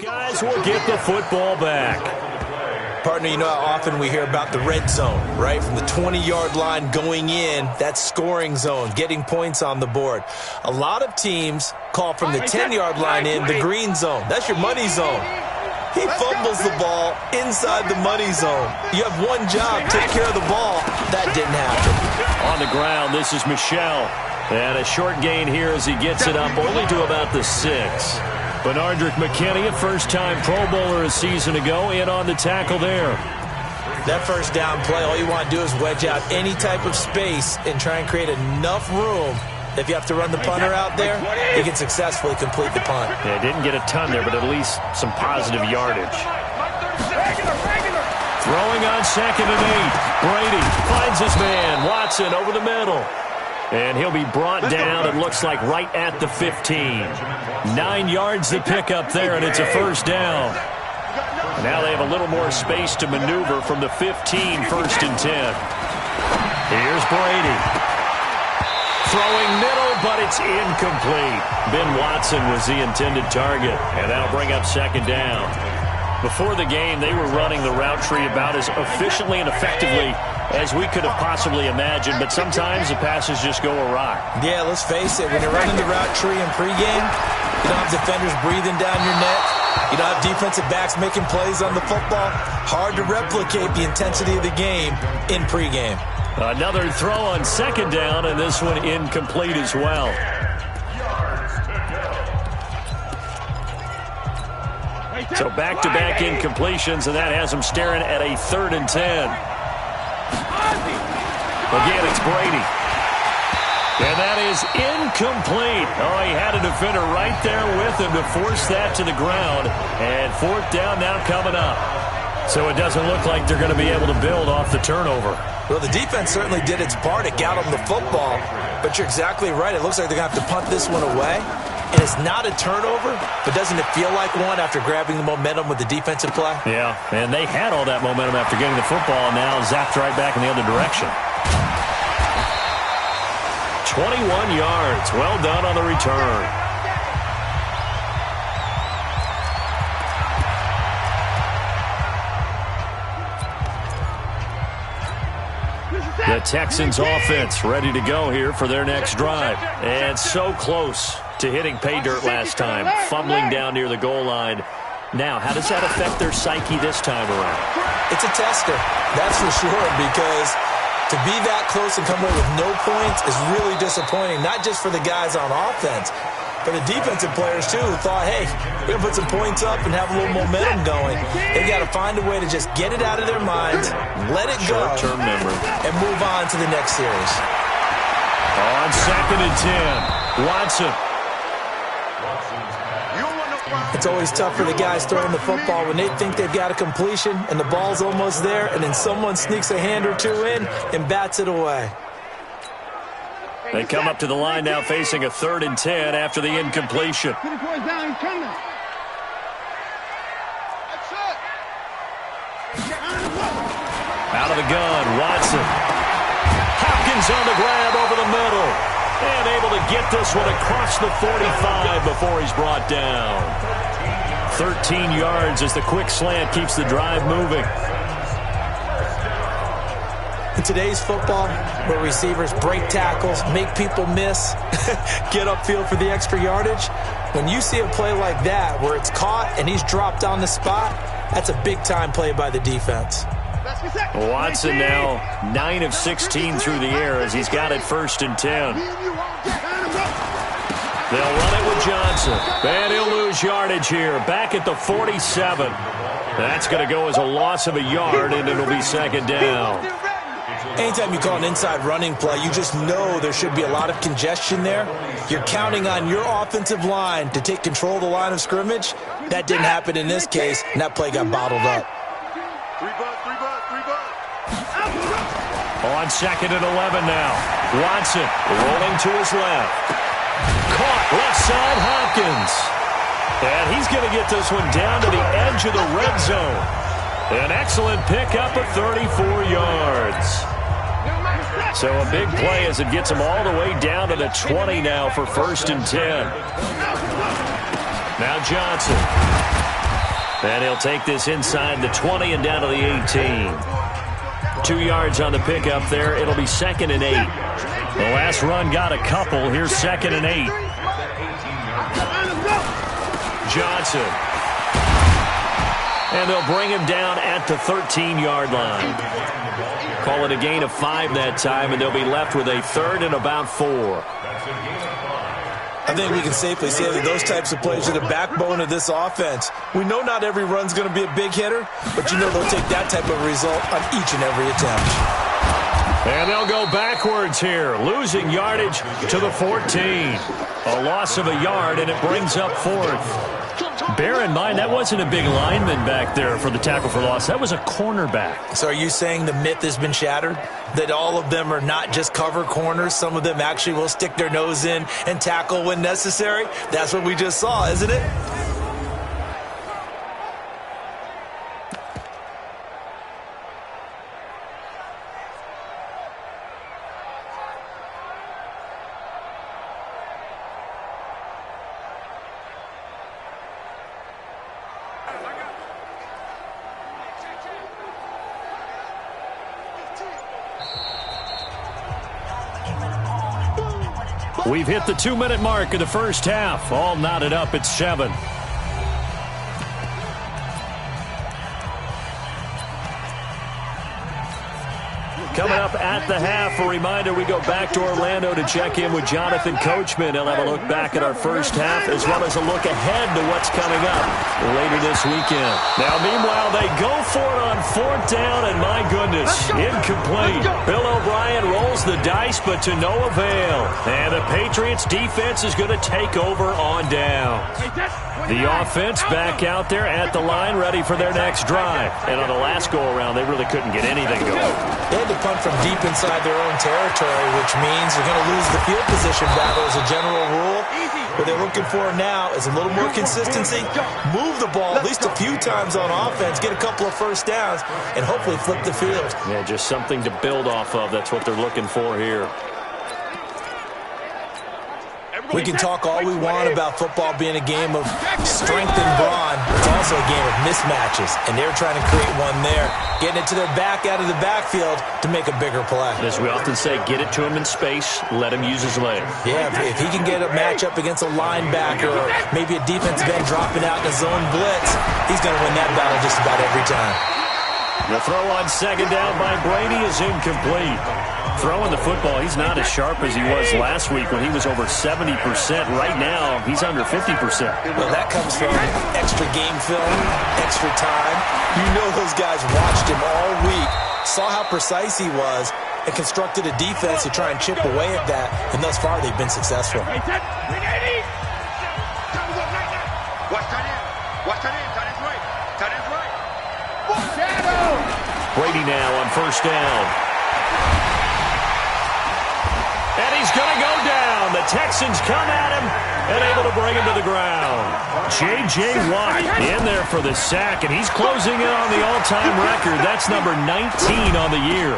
Guys will get the football back. Partner, you know how often we hear about the red zone, right? From the 20-yard line going in, that's scoring zone, getting points on the board. A lot of teams call from the 10-yard line in the green zone. That's your money zone. He fumbles the ball inside the money zone. You have one job, take care of the ball. That didn't happen. On the ground, this is Michel. And a short gain here as he gets it up only to about the 6. Benardrick McKinney, a first-time Pro Bowler a season ago, in on the tackle there. That first down play, all you want to do is wedge out any type of space and try and create enough room. If you have to run the punter out there, he can successfully complete the punt. Yeah, didn't get a ton there, but at least some positive yardage. Throwing on 2nd and 8. Brady finds his man. Watson over the middle. And he'll be brought down, it looks like, right at the 15. 9 yards to pick up there, and it's a first down. And now they have a little more space to maneuver from the 15, 1st and 10. Here's Brady. Throwing middle, but it's incomplete. Ben Watson was the intended target, and that'll bring up 2nd down. Before the game, they were running the route tree about as efficiently and effectively as we could have possibly imagined, but sometimes the passes just go awry. Yeah, let's face it, when you're running the route tree in pregame, you don't have defenders breathing down your neck. You don't have defensive backs making plays on the football. Hard to replicate the intensity of the game in pregame. Another throw on 2nd down, and this one incomplete as well. So back-to-back incompletions, and that has them staring at a 3rd and 10. Again, it's Brady. And that is incomplete. Oh, he had a defender right there with him to force that to the ground. And 4th down now coming up. So it doesn't look like they're going to be able to build off the turnover. Well, the defense certainly did its part. It got them the football. But you're exactly right. It looks like they're going to have to punt this one away. And it's not a turnover, but doesn't it feel like one after grabbing the momentum with the defensive play? Yeah, and they had all that momentum after getting the football, and now zapped right back in the other direction. 21 yards. Well done on the return. The Texans offense ready to go here for their next drive. And so close to hitting pay dirt last time, fumbling down near the goal line. Now, how does that affect their psyche this time around? It's a tester, that's for sure, because to be that close and come away with no points is really disappointing, not just for the guys on offense, but the defensive players, too, who thought, hey, we're going to put some points up and have a little momentum going. They got to find a way to just get it out of their minds, let it go, short-term memory, and move on to the next series. On 2nd and 10, Watson. It's always tough for the guys throwing the football when they think they've got a completion and the ball's almost there, and then someone sneaks a hand or two in and bats it away. They come up to the line now facing a 3rd and 10 after the incompletion. Out of the gun, Watson. Hopkins on the grab over the middle. And able to get this one across the 45 before he's brought down. 13 yards as the quick slant keeps the drive moving. In today's football, where receivers break tackles, make people miss, get upfield for the extra yardage, when you see a play like that where it's caught and he's dropped on the spot, that's a big-time play by the defense. Watson now 9 of 16 through the air as he's got it 1st and 10. They'll run it with Johnson. And he'll lose yardage here. Back at the 47. That's going to go as a loss of a yard, and it'll be 2nd down. Anytime you call an inside running play, you just know there should be a lot of congestion there. You're counting on your offensive line to take control of the line of scrimmage. That didn't happen in this case, and that play got bottled up. On 2nd and 11 now. Watson rolling to his left. Caught left side, Hopkins. And he's going to get this one down to the edge of the red zone. An excellent pickup of 34 yards. So a big play as it gets him all the way down to the 20 now for 1st and 10. Now Johnson. And he'll take this inside the 20 and down to the 18. 2 yards on the pickup there. It'll be 2nd and 8. The last run got a couple. Here's 2nd and 8. Johnson. And they'll bring him down at the 13-yard line. Call it a gain of 5 that time, and they'll be left with a 3rd and about 4. I think we can safely say that those types of plays are the backbone of this offense. We know not every run's going to be a big hitter, but you know they'll take that type of result on each and every attempt. And they'll go backwards here, losing yardage to the 14. A loss of a yard, and it brings up 4th. Bear in mind, that wasn't a big lineman back there for the tackle for loss. That was a cornerback. So are you saying the myth has been shattered? That all of them are not just cover corners? Some of them actually will stick their nose in and tackle when necessary? That's what we just saw, isn't it? We've hit the 2-minute mark of the first half. All knotted up at 7. Coming up at the half, a reminder, we go back to Orlando to check in with Jonathan Coachman. He'll have a look back at our first half as well as a look ahead to what's coming up later this weekend. Now, meanwhile, they go for it on 4th down, and my goodness, incomplete. Bill O'Brien rolls the dice, but to no avail. And the Patriots defense is going to take over on down. The offense back out there at the line, ready for their next drive. And on the last go-around, they really couldn't get anything going. They had to punt from deep inside their own territory, which means they're going to lose the field position battle as a general rule. What they're looking for now is a little more consistency, move the ball at least a few times on offense, get a couple of first downs, and hopefully flip the field. Yeah, just something to build off of. That's what they're looking for here. We can talk all we want about football being a game of strength and brawn. It's also a game of mismatches, and they're trying to create one there, getting it to their back out of the backfield to make a bigger play. As we often say, get it to him in space, let him use his legs. Yeah, if he can get a matchup against a linebacker or maybe a defensive end dropping out in a zone blitz, he's going to win that battle just about every time. The throw on 2nd down by Brady is incomplete. Throwing the football, he's not as sharp as he was last week when he was over 70%. Right now, he's under 50%. Well, that comes from extra game film, extra time. You know those guys watched him all week, saw how precise he was, and constructed a defense to try and chip away at that. And thus far, they've been successful. Brady now on 1st down. And he's going to go down. The Texans come at him and able to bring him to the ground. J.J. Watt in there for the sack, and he's closing in on the all-time record. That's number 19 on the year.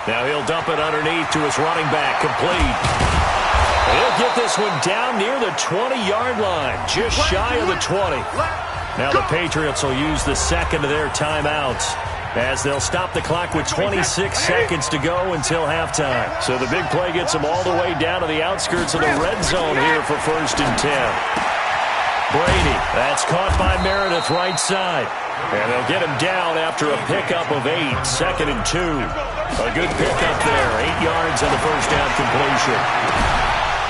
Now he'll dump it underneath to his running back, complete. He'll get this one down near the 20-yard line, just shy of the 20. Now the Patriots will use the second of their timeouts, as they'll stop the clock with 26 seconds to go until halftime. So the big play gets them all the way down to the outskirts of the red zone here for 1st and 10. Brady, that's caught by Meredith right side. And they'll get him down after a pickup of 8, 2nd and 2. A good pickup there, 8 yards on the first down completion.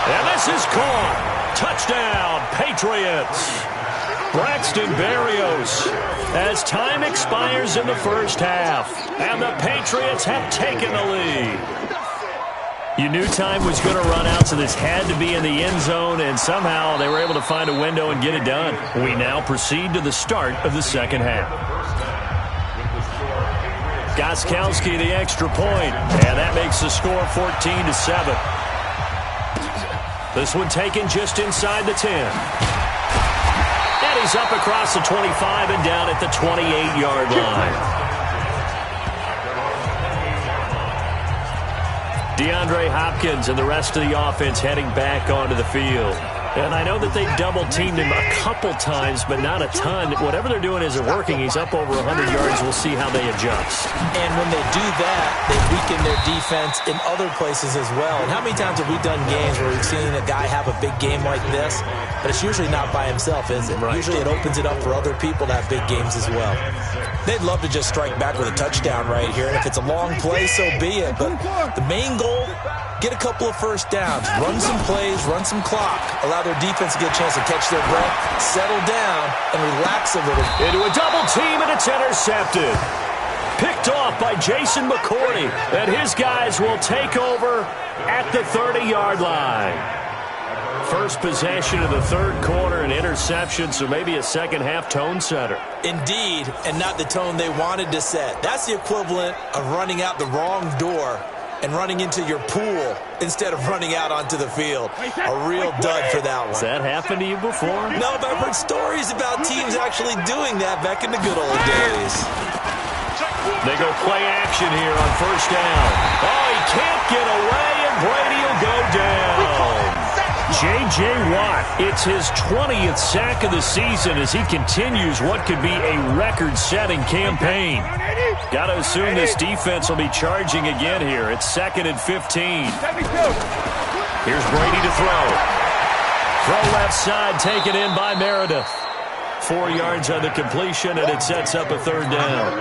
And this is caught. Touchdown, Patriots. Braxton Berrios, as time expires in the first half, and the Patriots have taken the lead. You knew time was going to run out, so this had to be in the end zone, and somehow they were able to find a window and get it done. We now proceed to the start of the second half. Gostkowski the extra point, and that makes the score 14-7. This one taken just inside the 10. And he's up across the 25 and down at the 28-yard line. DeAndre Hopkins and the rest of the offense heading back onto the field. And I know that they double-teamed him a couple times, but not a ton. Whatever they're doing isn't working. He's up over 100 yards. We'll see how they adjust. And when they do that, they weaken their defense in other places as well. And how many times have we done games where we've seen a guy have a big game like this? But it's usually not by himself, is it? Right. Usually it opens it up for other people to have big games as well. They'd love to just strike back with a touchdown right here. And if it's a long play, so be it. But the main goal, get a couple of first downs, run some plays, run some clock, allow their defense to get a chance to catch their breath, settle down, and relax a little. Into a double team, and it's intercepted. Picked off by Jason McCourty, and his guys will take over at the 30-yard line. First possession of the third quarter, an interception, so maybe a second-half tone setter. Indeed, and not the tone they wanted to set. That's the equivalent of running out the wrong door and running into your pool instead of running out onto the field. A real dud for that one. Has that happened to you before? No, but I've heard stories about teams actually doing that back in the good old days. They go play action here on first down. Oh, he can't get away, and Brady will go down. J.J. Watt, it's his 20th sack of the season as he continues what could be a record-setting campaign. Got to assume this defense will be charging again here. It's 2nd and 15. Here's Brady to throw. Throw left side, taken in by Meredith. 4 yards on the completion, and it sets up a third down.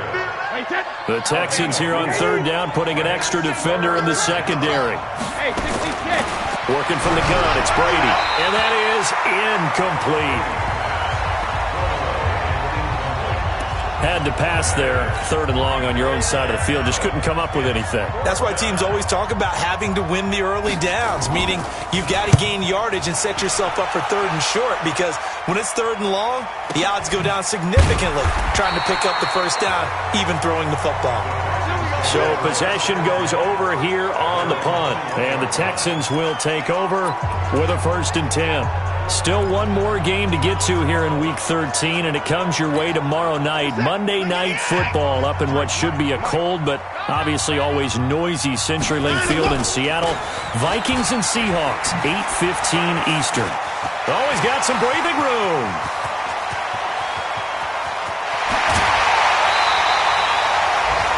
The Texans here on third down, putting an extra defender in the secondary. Working from the gun, it's Brady. And that is incomplete. Had to pass there, 3rd and long on your own side of the field. Just couldn't come up with anything. That's why teams always talk about having to win the early downs, meaning you've got to gain yardage and set yourself up for 3rd and short, because when it's 3rd and long, the odds go down significantly trying to pick up the first down, even throwing the football. So possession goes over here on the punt, and the Texans will take over with a 1st and 10. Still one more game to get to here in Week 13, and it comes your way tomorrow night. Monday Night Football up in what should be a cold but obviously always noisy CenturyLink Field in Seattle. Vikings and Seahawks, 8:15 Eastern. Always got some breathing room.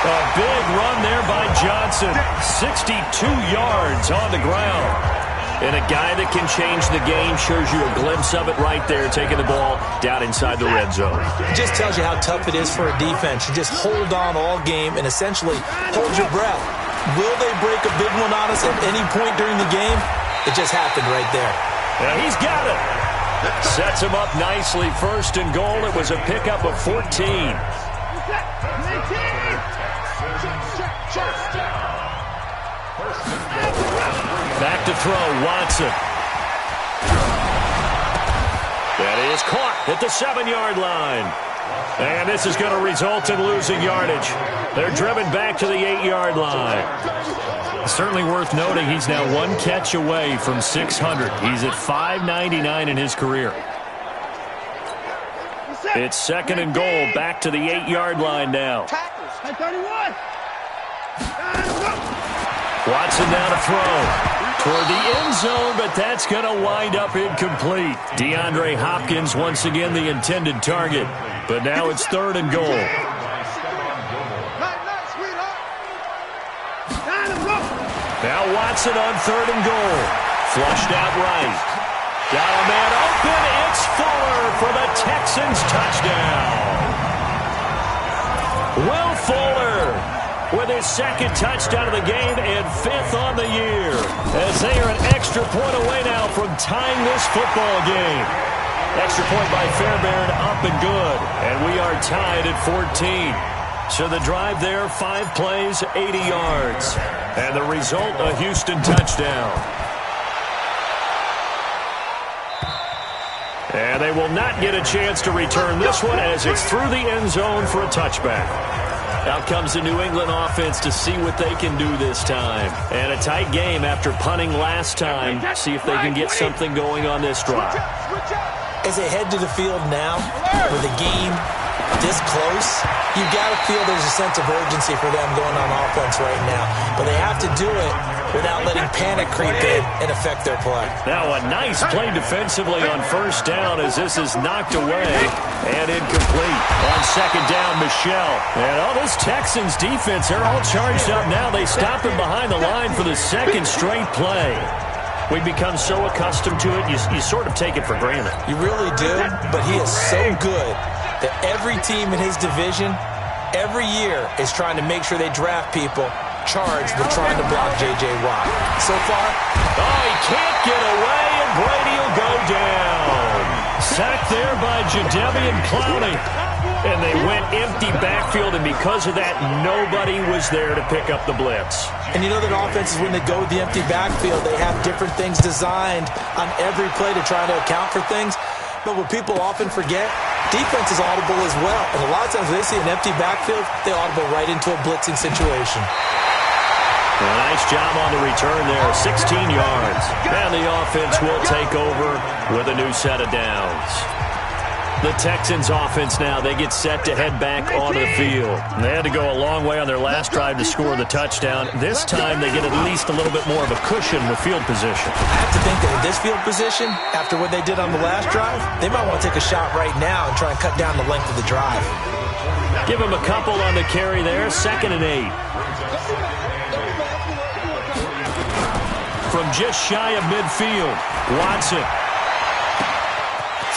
A big run there by Johnson. 62 yards on the ground. And a guy that can change the game, shows you a glimpse of it right there, taking the ball down inside the red zone. It just tells you how tough it is for a defense. You just hold on all game and essentially hold your breath. Will they break a big one on us at any point during the game? It just happened right there. And he's got it. Sets him up nicely. 1st and goal. It was a pickup of 14. Back to throw, Watson. That is caught at the 7-yard line. And this is going to result in losing yardage. They're driven back to the 8-yard line. Certainly worth noting he's now 1 catch away from 600. He's at 599 in his career. It's 2nd and goal, back to the 8-yard line now. Watson now to throw. Toward the end zone, but that's going to wind up incomplete. DeAndre Hopkins once again the intended target, but now it's 3rd and goal. Now Watson on 3rd and goal. Flushed out right. Got a man open. It's Fuller for the Texans touchdown. Will Fuller with his 2nd touchdown of the game and 5th on the year, as they are an extra point away now from tying this football game. Extra point by Fairbairn, up and good, and we are tied at 14. So the drive there, 5 plays, 80 yards, and the result, a Houston touchdown. And they will not get a chance to return this one as it's through the end zone for a touchback. Out comes the New England offense to see what they can do this time. And a tight game after punting last time. See if they can get something going on this drive. As they head to the field now, with the game this close, you've got to feel there's a sense of urgency for them going on offense right now. But they have to do it without letting panic creep in and affect their play. Now a nice play defensively on first down as this is knocked away and incomplete. On second down, Michel. And this Texans defense, they're all charged up now. They stop him behind the line for the second straight play. We've become so accustomed to it, you sort of take it for granted. You really do, but he is so good that every team in his division, every year, is trying to make sure they draft people charged with trying to block J.J. Watt. So far, he can't get away, and Brady will go down. Sacked there by Jadeveon Clowney. And they went empty backfield, and because of that, nobody was there to pick up the blitz. And you know that offenses, when they go with the empty backfield, they have different things designed on every play to try to account for things. But what people often forget, defense is audible as well. And a lot of times when they see an empty backfield, they audible right into a blitzing situation. A nice job on the return there, 16 yards. And the offense will take over with a new set of downs. The Texans offense now, they get set to head back onto the field. And they had to go a long way on their last drive to score the touchdown. This time they get at least a little bit more of a cushion with field position. I have to think that in this field position, after what they did on the last drive, they might want to take a shot right now and try and cut down the length of the drive. Give him a couple on the carry there, 2nd and 8. From just shy of midfield, Watson.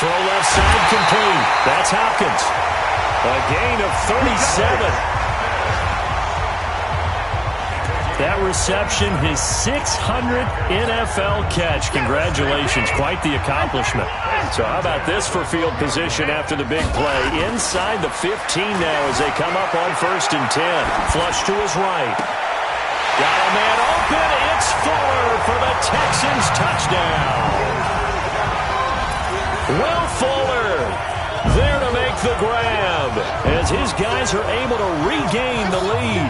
Throw left side complete. That's Hopkins. A gain of 37. That reception, his 600th NFL catch. Congratulations. Quite the accomplishment. So how about this for field position after the big play? Inside the 15 now as they come up on 1st and 10. Flush to his right. Got a man open. It's Fuller for the Texans touchdown. Will Fuller there to make the grab as his guys are able to regain the lead.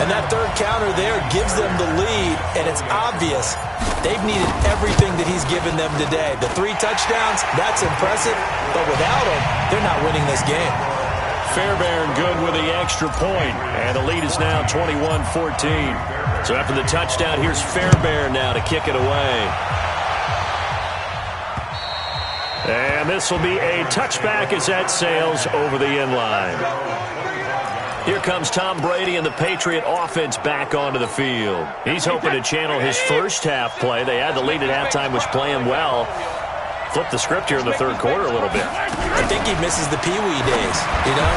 And that third counter there gives them the lead, and it's obvious they've needed everything that he's given them today. The 3 touchdowns, that's impressive, but without him, they're not winning this game. Fairbairn good with the extra point, and the lead is now 21-14. So after the touchdown, here's Fairbairn now to kick it away. And this will be a touchback as that sails over the end line. Here comes Tom Brady and the Patriot offense back onto the field. He's hoping to channel his first half play. They had the lead at halftime, was playing well. Flip the script here in the third quarter a little bit. I think he misses the Pee-wee days, you know,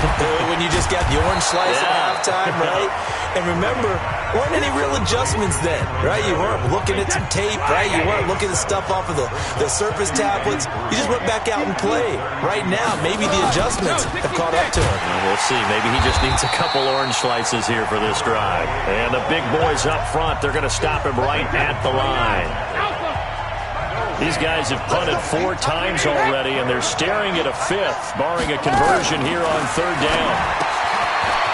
when you just got the orange slice at halftime, right? And remember, weren't any real adjustments then, right? You weren't looking at some tape, right? You weren't looking at stuff off of the surface tablets. You just went back out and played. Right now, maybe the adjustments have caught up to him. We'll see. Maybe he just needs a couple orange slices here for this drive. And the big boys up front, they're going to stop him right at the line. These guys have punted 4 times already, and they're staring at a 5th, barring a conversion here on 3rd down.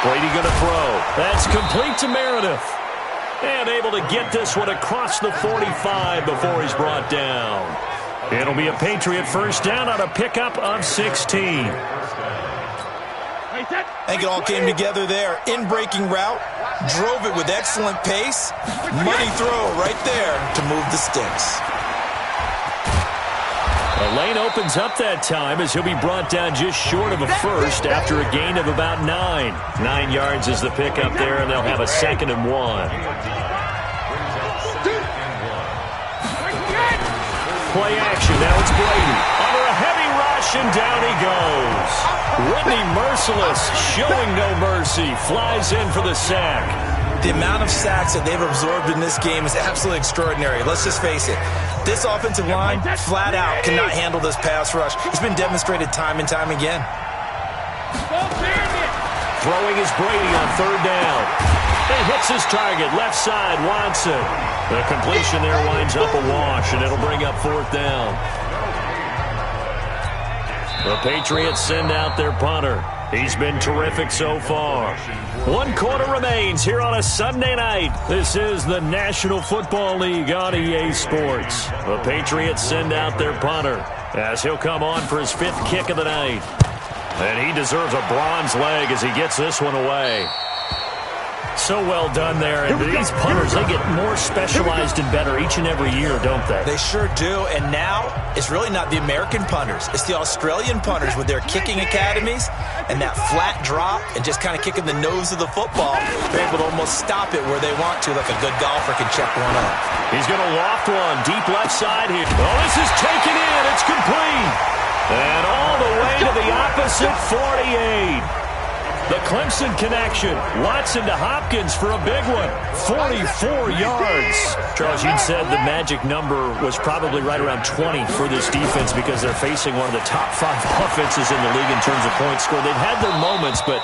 Brady going to throw. That's complete to Meredith. And able to get this one across the 45 before he's brought down. It'll be a Patriot first down on a pickup of 16. I think it all came together there. In-breaking route, drove it with excellent pace. Money throw right there to move the sticks. The lane opens up that time as he'll be brought down just short of a first after a gain of about 9. 9 yards is the pickup there, and they'll have a 2nd and 1. Play action. Now it's Brady. Under a heavy rush, and down he goes. Whitney Merciless, showing no mercy, flies in for the sack. The amount of sacks that they've absorbed in this game is absolutely extraordinary. Let's just face it. This offensive line, flat out, cannot handle this pass rush. It's been demonstrated time and time again. Throwing is Brady on 3rd down. He hits his target, left side, Watson. The completion there winds up a wash, and it'll bring up 4th down. The Patriots send out their punter. He's been terrific so far. 1 quarter remains here on a Sunday night. This is the National Football League on EA Sports. The Patriots send out their punter as he'll come on for his 5th kick of the night. And he deserves a bronze leg as he gets this one away. So well done there. And these punters, they get more specialized and better each and every year, don't they? They sure do. And now it's really not the American punters. It's the Australian punters with their kicking academies and that flat drop and just kind of kicking the nose of the football. They're able to almost stop it where they want to, like a good golfer can check one up. He's going to loft one deep left side here. Oh, this is taken in. It's complete. And all the way to the opposite 48. The Clemson connection. Watson to Hopkins for a big one. 44 yards. Charles, you said the magic number was probably right around 20 for this defense because they're facing one of the top 5 offenses in the league in terms of points scored. They've had their moments, but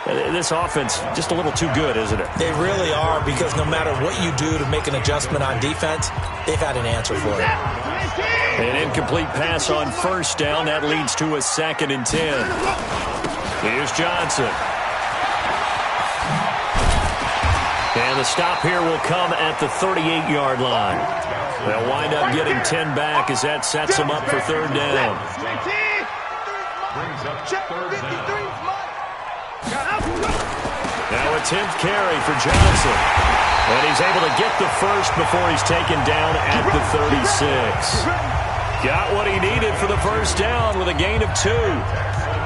this offense just a little too good, isn't it? They really are, because no matter what you do to make an adjustment on defense, they've had an answer for it. An incomplete pass on first down. That leads to a 2nd and 10. Here's Johnson. And the stop here will come at the 38-yard line. They'll wind up getting 10 back as that sets them up for 3rd down. Now a 10th carry for Johnson. And he's able to get the first before he's taken down at the 36. Got what he needed for the first down with a gain of 2.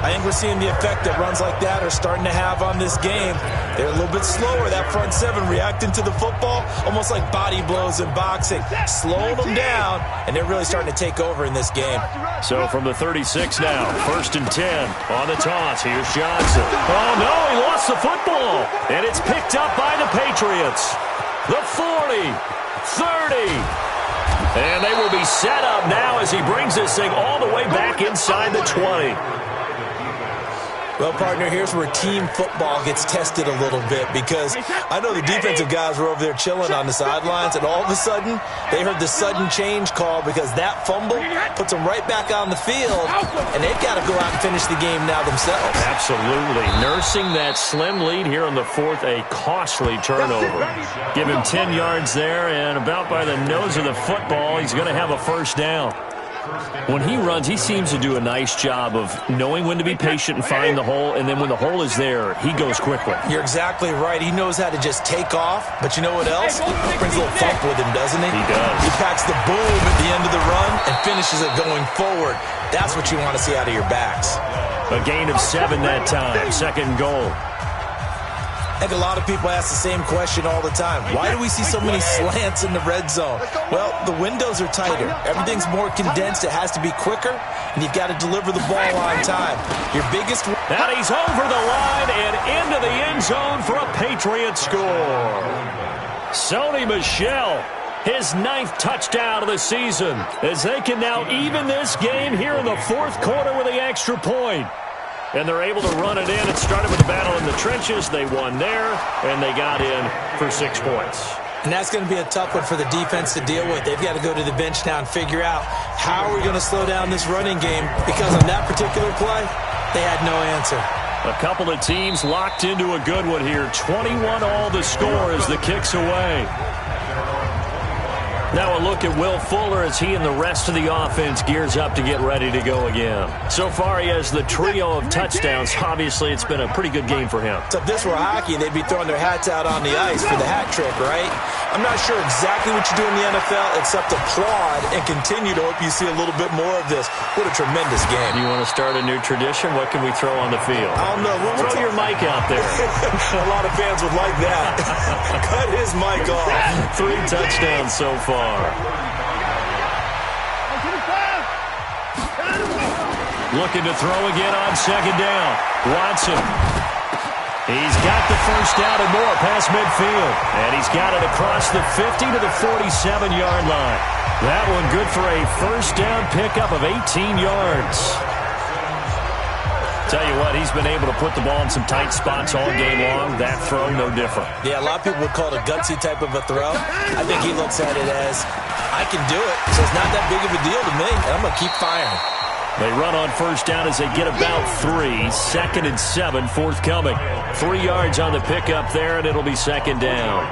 I think we're seeing the effect that runs like that are starting to have on this game. They're a little bit slower, that front 7, reacting to the football, almost like body blows in boxing. Slowing them down, and they're really starting to take over in this game. So from the 36 now, 1st and 10 on the toss. Here's Johnson. Oh, no, he lost the football. And it's picked up by the Patriots. The 40, 30. And they will be set up now as he brings this thing all the way back inside the 20. Well, partner, here's where team football gets tested a little bit, because I know the defensive guys were over there chilling on the sidelines, and all of a sudden, they heard the sudden change call because that fumble puts them right back on the field, and they've got to go out and finish the game now themselves. Absolutely. Nursing that slim lead here in the 4th, a costly turnover. Give him 10 yards there, and about by the nose of the football, he's going to have a first down. When he runs, he seems to do a nice job of knowing when to be patient and find the hole, and then when the hole is there, he goes quickly. You're exactly right. He knows how to just take off, but you know what else? Brings a little thump with him, doesn't he? He does. He packs the boom at the end of the run and finishes it going forward. That's what you want to see out of your backs. A gain of 7 that time, 2nd and goal. I think a lot of people ask the same question all the time. Why do we see so many slants in the red zone? Well, the windows are tighter. Everything's more condensed. It has to be quicker, and you've got to deliver the ball on time. Your biggest... And he's over the line and into the end zone for a Patriot score. Sony Michel, his 9th touchdown of the season, as they can now even this game here in the 4th quarter with the extra point. And they're able to run it in. It started with a battle in the trenches. They won there, and they got in for 6 points. And that's going to be a tough one for the defense to deal with. They've got to go to the bench now and figure out how are we going to slow down this running game, because on that particular play, they had no answer. A couple of teams locked into a good one here. 21 all the score as the kick's away. Now a look at Will Fuller as he and the rest of the offense gears up to get ready to go again. So far, he has the trio of touchdowns. Obviously, it's been a pretty good game for him. So if this were hockey, they'd be throwing their hats out on the ice for the hat trick, right? I'm not sure exactly what you do in the NFL except applaud and continue to hope you see a little bit more of this. What a tremendous game. You want to start a new tradition? What can we throw on the field? I don't know. Throw your mic out there. A lot of fans would like that. Cut his mic off. 3 touchdowns so far. Looking to throw again on 2nd down. Watson. He's got the first down and more past midfield. And he's got it across the 50 to the 47-yard line. That one good for a first down pickup of 18 yards. Tell you what, he's been able to put the ball in some tight spots all game long. That throw, no different. Yeah, a lot of people would call it a gutsy type of a throw. I think he looks at it as, I can do it, so it's not that big of a deal to me, and I'm going to keep firing. They run on first down as they get about 3. 2nd and 7, forthcoming. 3 yards on the pickup there, and it'll be 2nd down.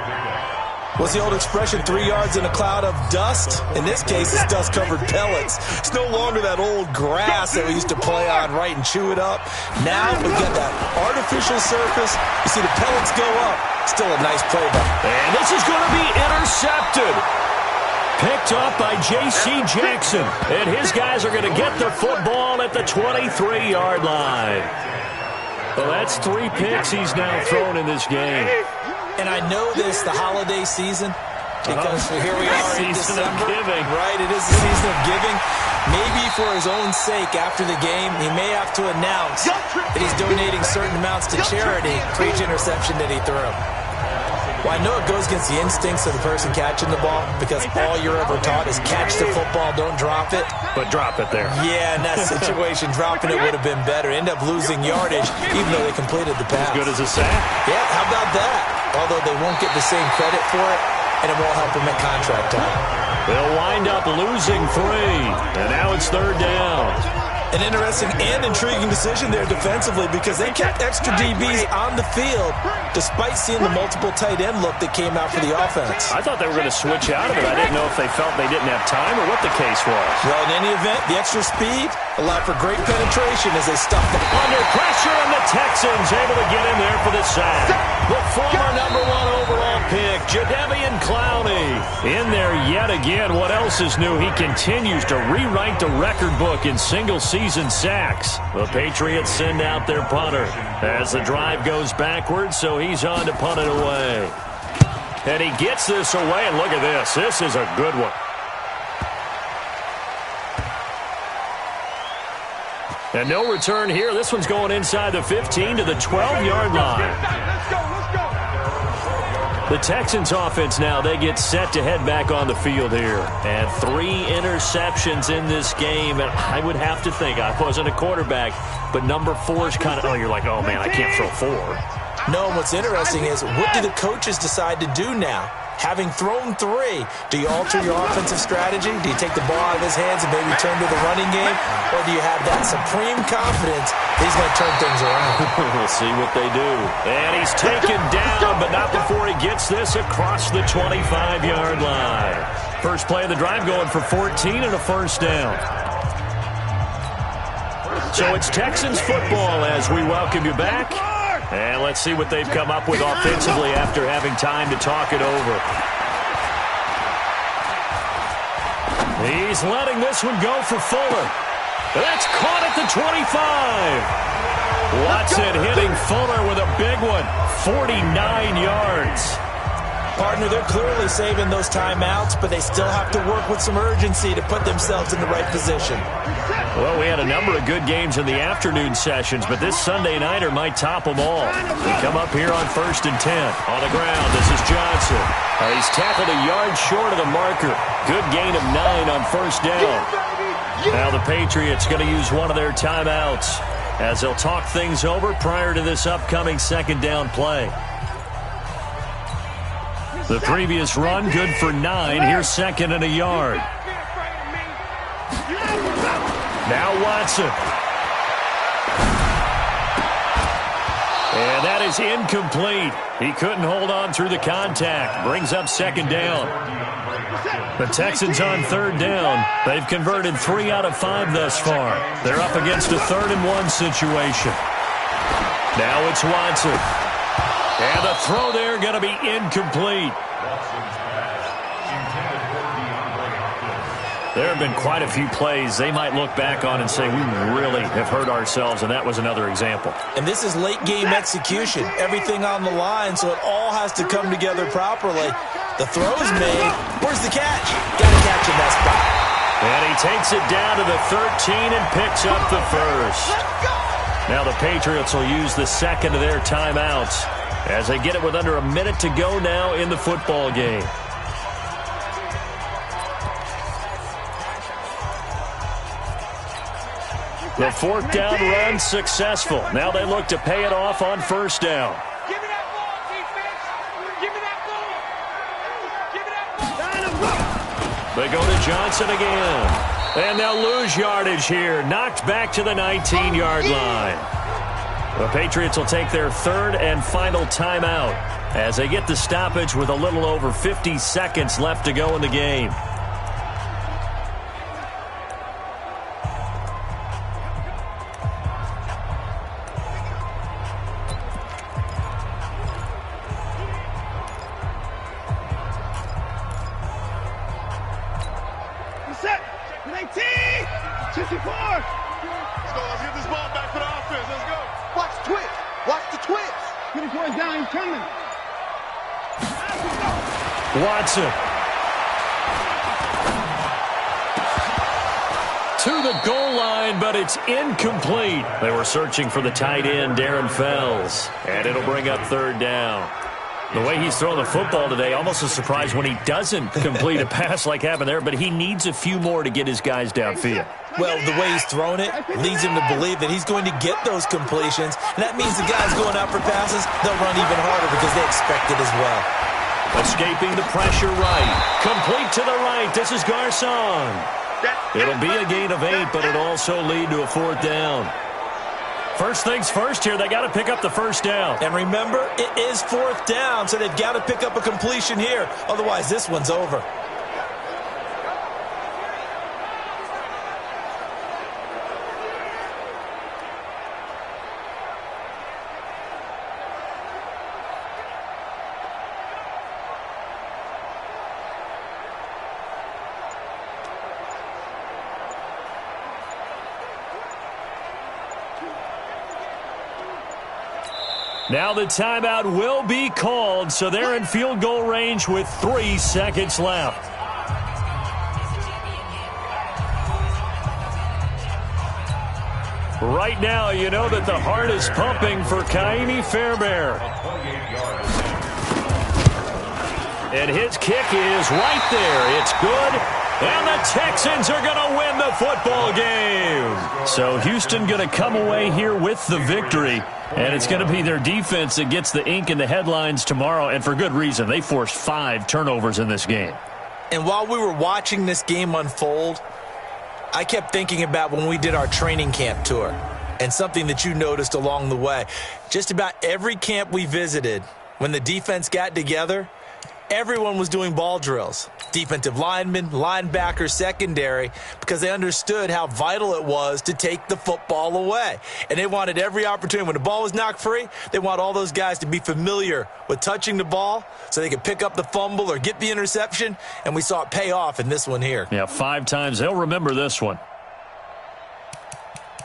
What's the old expression, 3 yards in a cloud of dust? In this case, it's dust-covered pellets. It's no longer that old grass that we used to play on, right, and chew it up. Now we've got that artificial surface. You see the pellets go up. Still a nice play, though. And this is going to be intercepted. Picked up by J.C. Jackson. And his guys are going to get the football at the 23-yard line. Well, that's 3 picks he's now thrown in this game. And I know this, the holiday season, because here we are in December. Giving. Right, it is the season of giving. Maybe for his own sake after the game, he may have to announce that he's donating certain amounts to charity for each interception that he threw. Well, I know it goes against the instincts of the person catching the ball because all you're ever taught is catch the football, don't drop it. But drop it there. Yeah, in that situation, dropping it would have been better. End up losing yardage, even though they completed the pass. As good as a sack. Yeah, how about that? Although they won't get the same credit for it, and it won't help them at contract time. They'll wind up losing 3, and now it's 3rd down. An interesting and intriguing decision there defensively because they kept extra DBs on the field despite seeing the multiple tight end look that came out for the offense. I thought they were going to switch out of it. I didn't know if they felt they didn't have time or what the case was. Well, in any event, the extra speed allowed for great penetration as they stuffed it. Under pressure, and the Texans able to get in there for the sack. The former number 1 overall pick, Jadeveon Clowney, in there yet again. What else is new? He continues to rewrite the record book in single-season sacks. The Patriots send out their punter as the drive goes backwards, so he's on to punt it away. And he gets this away, and look at this. This is a good one. And no return here. This one's going inside the 15 to the 12-yard line. The Texans offense now, they get set to head back on the field here. And 3 interceptions in this game. And I would have to think, I wasn't a quarterback, but number 4 is kind of, oh, you're like, oh, man, I can't throw 4. No, and what's interesting is, what do the coaches decide to do now? Having thrown 3, do you alter your offensive strategy? Do you take the ball out of his hands and maybe turn to the running game? Or do you have that supreme confidence that he's going to turn things around? We'll see what they do. And he's taken down, but not before he gets this across the 25-yard line. First play of the drive going for 14 and a first down. So it's Texans football as we welcome you back. And let's see what they've come up with offensively after having time to talk it over. He's letting this one go for Fuller. That's caught at the 25. Watson hitting Fuller with a big one. 49 yards. Partner, they're clearly saving those timeouts, but they still have to work with some urgency to put themselves in the right position. Well, we had a number of good games in the afternoon sessions, but this Sunday nighter might top them all. We come up here on 1st and 10. On the ground, this is Johnson. He's tackled a yard short of the marker. Good gain of 9 on first down. Now the Patriots going to use one of their timeouts as they'll talk things over prior to this upcoming 2nd down play. The previous run, good for 9. Here's 2nd and a yard. Now Watson. And that is incomplete. He couldn't hold on through the contact. Brings up 2nd down. The Texans on 3rd down. They've converted 3 out of 5 thus far. They're up against a 3rd and 1 situation. Now it's Watson. And the throw there going to be incomplete. There have been quite a few plays they might look back on and say, we really have hurt ourselves, and that was another example. And this is late-game execution. Everything on the line, so it all has to come together properly. The throw's made. Where's the catch? Got to catch in that spot. And he takes it down to the 13 and picks up the first. Now the Patriots will use the 2nd of their timeouts as they get it with under a minute to go now in the football game. The 4th down run successful. Now they look to pay it off on 1st down. Give me that ball, defense. Give me that ball. They go to Johnson again. And they'll lose yardage here. Knocked back to the 19-yard line. The Patriots will take their 3rd and final timeout as they get the stoppage with a little over 50 seconds left to go in the game. Set. 19. 64. Let's go. Let's get this ball back for the offense. Let's go. Watch the twitch. Watch the twitch. 24 is down. He's coming. Watson. To the goal line, but it's incomplete. They were searching for the tight end, Darren Fells, and it'll bring up third down. The way he's throwing the football today, almost a surprise when he doesn't complete a pass like happened there, but he needs a few more to get his guys downfield. Well, the way he's thrown it leads him to believe that he's going to get those completions, and that means the guys going out for passes, they'll run even harder because they expect it as well. Escaping the pressure right. Complete to the right. This is Garcon. It'll be a gain of 8, but it'll also lead to a fourth down. First things first here, they got to pick up the first down. And remember, it is fourth down, so they've got to pick up a completion here. Otherwise, this one's over. Now the timeout will be called, so they're in field goal range with 3 seconds left. Right now, you know that the heart is pumping for Kaimi Fairbairn. And his kick is right there. It's good. And the Texans are going to win the football game. So Houston going to come away here with the victory. And it's going to be their defense that gets the ink in the headlines tomorrow, and for good reason. They forced 5 turnovers in this game. And while we were watching this game unfold, I kept thinking about when we did our training camp tour and something that you noticed along the way. Just about every camp we visited, when the defense got together, everyone was doing ball drills. Defensive linemen, linebackers, secondary, because they understood how vital it was to take the football away. And they wanted every opportunity. When the ball was knocked free, they want all those guys to be familiar with touching the ball so they could pick up the fumble or get the interception. And we saw it pay off in this one here. Yeah, 5 times. They'll remember this one.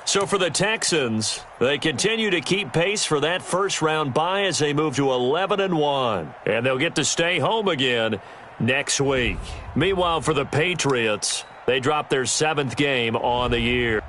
So for the Texans, they continue to keep pace for that first-round bye as they move to 11-1. And they'll get to stay home again next week. Meanwhile, for the Patriots, they dropped their 7th game on the year.